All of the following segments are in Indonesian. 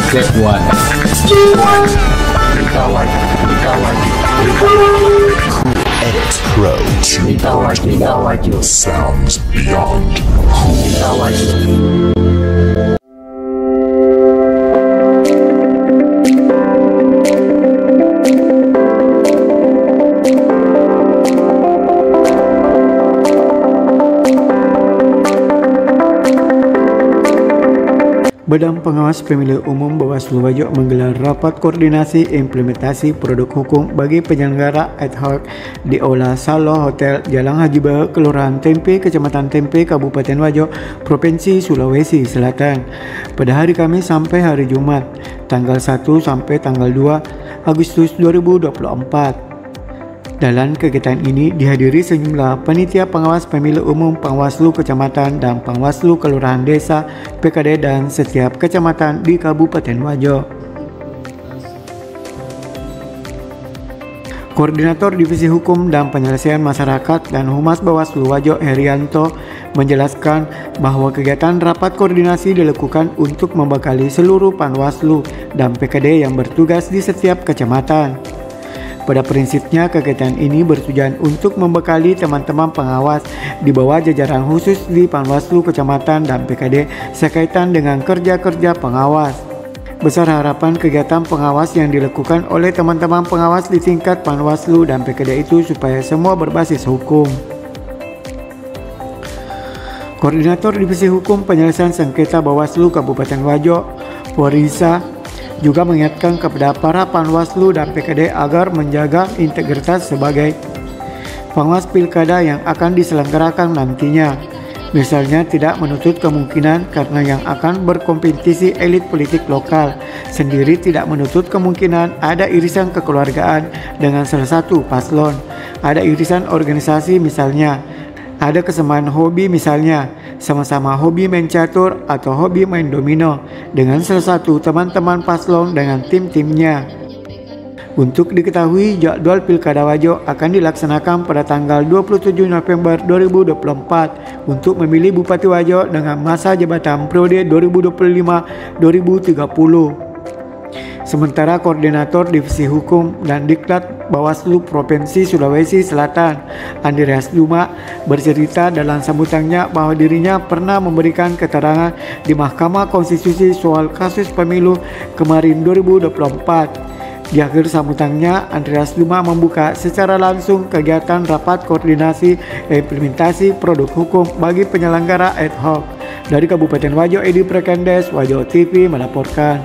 Step 1. Sounds beyond Badan Pengawas Pemilihan Umum Bawaslu Wajo menggelar rapat koordinasi implementasi produk hukum bagi penyelenggara ad hoc di Aula Saloh Hotel Jalan Haji Bah, Kelurahan Tempe, Kecamatan Tempe, Kabupaten Wajo, Provinsi Sulawesi Selatan pada hari Kamis sampai hari Jumat, tanggal 1 sampai tanggal 2 Agustus 2024. Dalam kegiatan ini dihadiri sejumlah panitia pengawas pemilihan umum Panwaslu Kecamatan dan Panwaslu Kelurahan Desa, PKD dan setiap kecamatan di Kabupaten Wajo. Koordinator Divisi Hukum dan Penyelesaian Masyarakat dan Humas Bawaslu Wajo Herianto menjelaskan bahwa kegiatan rapat koordinasi dilakukan untuk membekali seluruh Panwaslu dan PKD yang bertugas di setiap kecamatan. Pada prinsipnya, kegiatan ini bertujuan untuk membekali teman-teman pengawas di bawah jajaran khusus di Panwaslu Kecamatan dan PKD sekaitan dengan kerja-kerja pengawas. Besar harapan kegiatan pengawas yang dilakukan oleh teman-teman pengawas di tingkat Panwaslu dan PKD itu supaya semua berbasis hukum. Koordinator Divisi Hukum Penyelesaian Sengketa Bawaslu Kabupaten Wajo, Warisa, juga mengingatkan kepada para Panwaslu dan PKD agar menjaga integritas sebagai pengawas pilkada yang akan diselenggarakan nantinya. Misalnya tidak menutup kemungkinan karena yang akan berkompetisi elit politik lokal sendiri tidak menutup kemungkinan ada irisan kekeluargaan dengan salah satu paslon, ada irisan organisasi misalnya, ada kesamaan hobi misalnya, sama-sama hobi main catur atau hobi main domino dengan salah satu teman-teman paslon dengan tim-timnya. Untuk diketahui, jadwal Pilkada Wajo akan dilaksanakan pada tanggal 27 November 2024 untuk memilih Bupati Wajo dengan masa jabatan periode 2025-2030. Sementara Koordinator Divisi Hukum dan Diklat Bawaslu Provinsi Sulawesi Selatan, Andreas Duma, bercerita dalam sambutannya bahwa dirinya pernah memberikan keterangan di Mahkamah Konstitusi soal kasus pemilu kemarin 2024. Di akhir sambutannya, Andreas Duma membuka secara langsung kegiatan rapat koordinasi implementasi produk hukum bagi penyelenggara ad hoc. Dari Kabupaten Wajo, Edi Prekendes, Wajo TV melaporkan.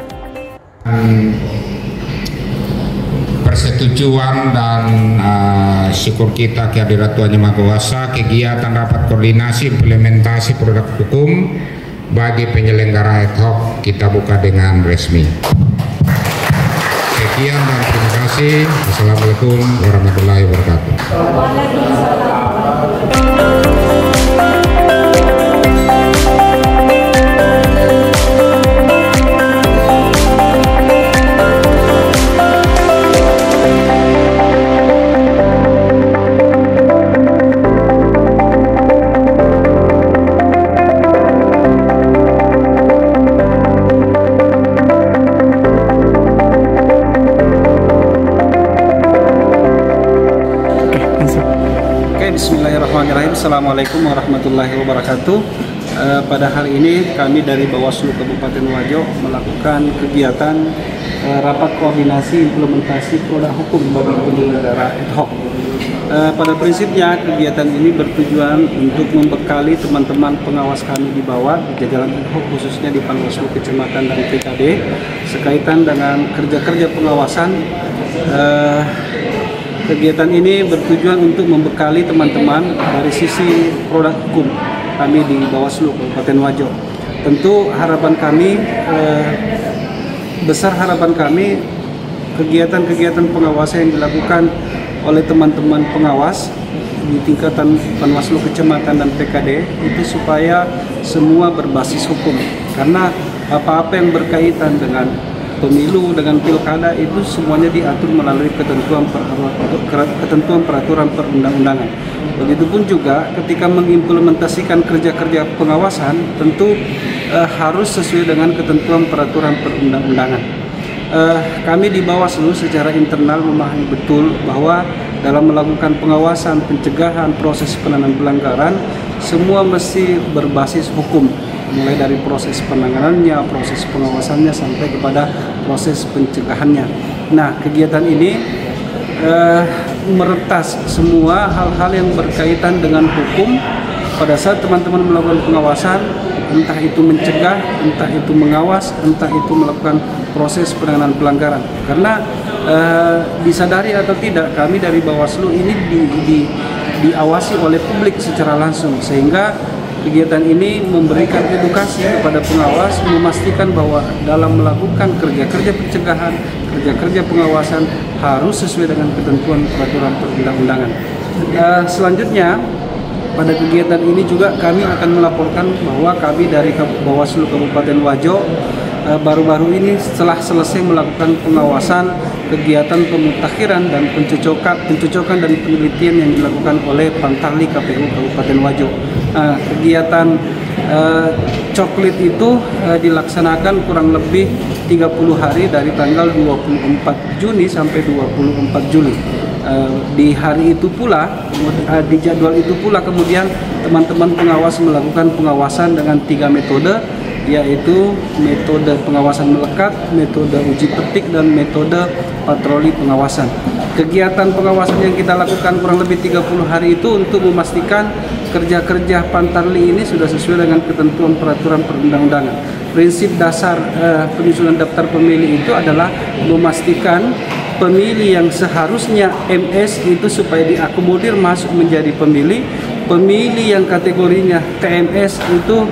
Persetujuan dan syukur kita kehadirat Tuhan Yang Maha Kuasa, kegiatan rapat koordinasi implementasi produk hukum bagi penyelenggara ad hoc kita buka dengan resmi. Sekian dan terima kasih. Assalamualaikum warahmatullahi wabarakatuh. Bismillahirrahmanirrahim. Assalamualaikum warahmatullahi wabarakatuh. Pada hari ini kami dari Bawaslu Kabupaten Wajo melakukan kegiatan rapat koordinasi implementasi produk hukum bagi penyelenggara ad hoc. Pada prinsipnya kegiatan ini bertujuan untuk membekali teman-teman pengawas kami di bawah di jajaran ad hoc khususnya di Panwaslu Kecamatan dan PKD sekaitan dengan kerja-kerja pengawasan. Kegiatan ini bertujuan untuk membekali teman-teman dari sisi produk hukum kami di Bawaslu Kabupaten Wajo. Tentu harapan kami, besar harapan kami, kegiatan-kegiatan pengawasan yang dilakukan oleh teman-teman pengawas di tingkatan Panwaslu Kecamatan dan PKD itu supaya semua berbasis hukum. Karena apa-apa yang berkaitan dengan pemilu dengan pilkada itu semuanya diatur melalui ketentuan peraturan perundang-undangan. Begitupun juga ketika mengimplementasikan kerja-kerja pengawasan tentu harus sesuai dengan ketentuan peraturan perundang-undangan. Kami di Bawaslu secara internal memahami betul bahwa dalam melakukan pengawasan, pencegahan, proses penanganan pelanggaran, semua mesti berbasis hukum, mulai dari proses penanganannya, proses pengawasannya, sampai kepada proses pencegahannya. Nah, kegiatan ini meretas semua hal-hal yang berkaitan dengan hukum pada saat teman-teman melakukan pengawasan, entah itu mencegah, entah itu mengawas, entah itu melakukan proses penanganan pelanggaran. Karena disadari atau tidak, kami dari Bawaslu ini diawasi oleh publik secara langsung, sehingga kegiatan ini memberikan edukasi kepada pengawas, memastikan bahwa dalam melakukan kerja-kerja pencegahan, kerja-kerja pengawasan harus sesuai dengan ketentuan peraturan perundang-undangan. Selanjutnya, pada kegiatan ini juga kami akan melaporkan bahwa kami dari Bawaslu Kabupaten Wajo baru-baru ini setelah selesai melakukan pengawasan kegiatan pemutakhiran dan pencocokan dan penelitian yang dilakukan oleh Pantarli KPU Kabupaten Wajo. Kegiatan coklit itu dilaksanakan kurang lebih 30 hari dari tanggal 24 Juni sampai 24 Juli. Di hari itu pula, di jadwal itu pula kemudian teman-teman pengawas melakukan pengawasan dengan 3 metode, yaitu metode pengawasan melekat, metode uji petik, dan metode patroli pengawasan. Kegiatan pengawasan yang kita lakukan kurang lebih 30 hari itu untuk memastikan kerja-kerja Pantarli ini sudah sesuai dengan ketentuan peraturan perundang-undangan. Prinsip dasar penyusunan daftar pemilih itu adalah memastikan pemilih yang seharusnya MS itu supaya diakomodir masuk menjadi pemilih yang kategorinya TMS itu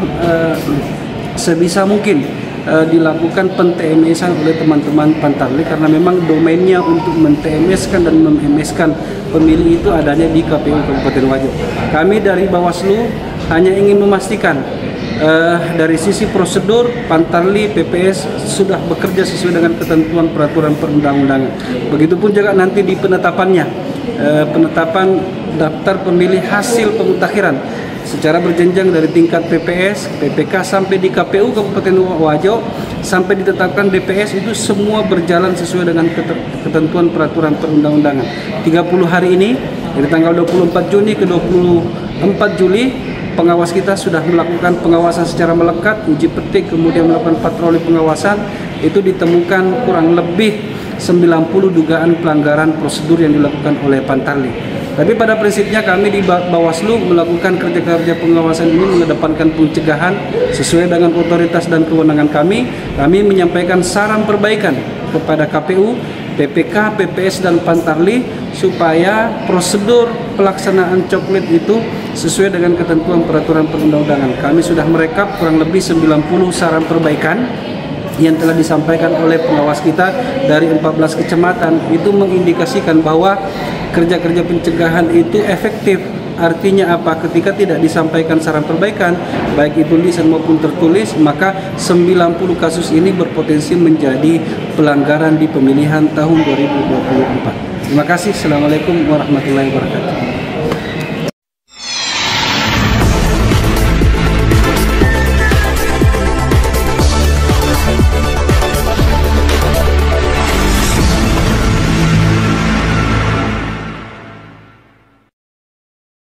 sebisa mungkin dilakukan pen-TMS-an oleh teman-teman Pantarli, karena memang domainnya untuk men-TMS-kan dan mem-MS-kan pemilih itu adanya di KPU Kabupaten Wajo. Kami dari Bawaslu hanya ingin memastikan dari sisi prosedur Pantarli PPS sudah bekerja sesuai dengan ketentuan peraturan perundang-undangan. Begitupun juga nanti di penetapannya, penetapan daftar pemilih hasil pemutakhiran secara berjenjang dari tingkat PPS, PPK sampai di KPU Kabupaten Wajo sampai ditetapkan DPS, itu semua berjalan sesuai dengan ketentuan peraturan perundang-undangan. 30 hari ini dari tanggal 24 Juni ke 24 Juli pengawas kita sudah melakukan pengawasan secara melekat, uji petik, kemudian melakukan patroli pengawasan. Itu ditemukan kurang lebih 90 dugaan pelanggaran prosedur yang dilakukan oleh Pantarli. Tapi pada prinsipnya kami di Bawaslu melakukan kerja-kerja pengawasan ini mengedepankan pencegahan sesuai dengan otoritas dan kewenangan kami. Kami menyampaikan saran perbaikan kepada KPU, PPK, PPS, dan Pantarli supaya prosedur pelaksanaan coklit itu sesuai dengan ketentuan peraturan perundang-undangan. Kami sudah merekap kurang lebih 90 saran perbaikan yang telah disampaikan oleh pengawas kita dari 14 kecamatan. Itu mengindikasikan bahwa kerja-kerja pencegahan itu efektif. Artinya apa? Ketika tidak disampaikan saran perbaikan, baik itu lisan maupun tertulis, maka 90 kasus ini berpotensi menjadi pelanggaran di pemilihan tahun 2024. Terima kasih. Assalamualaikum warahmatullahi wabarakatuh.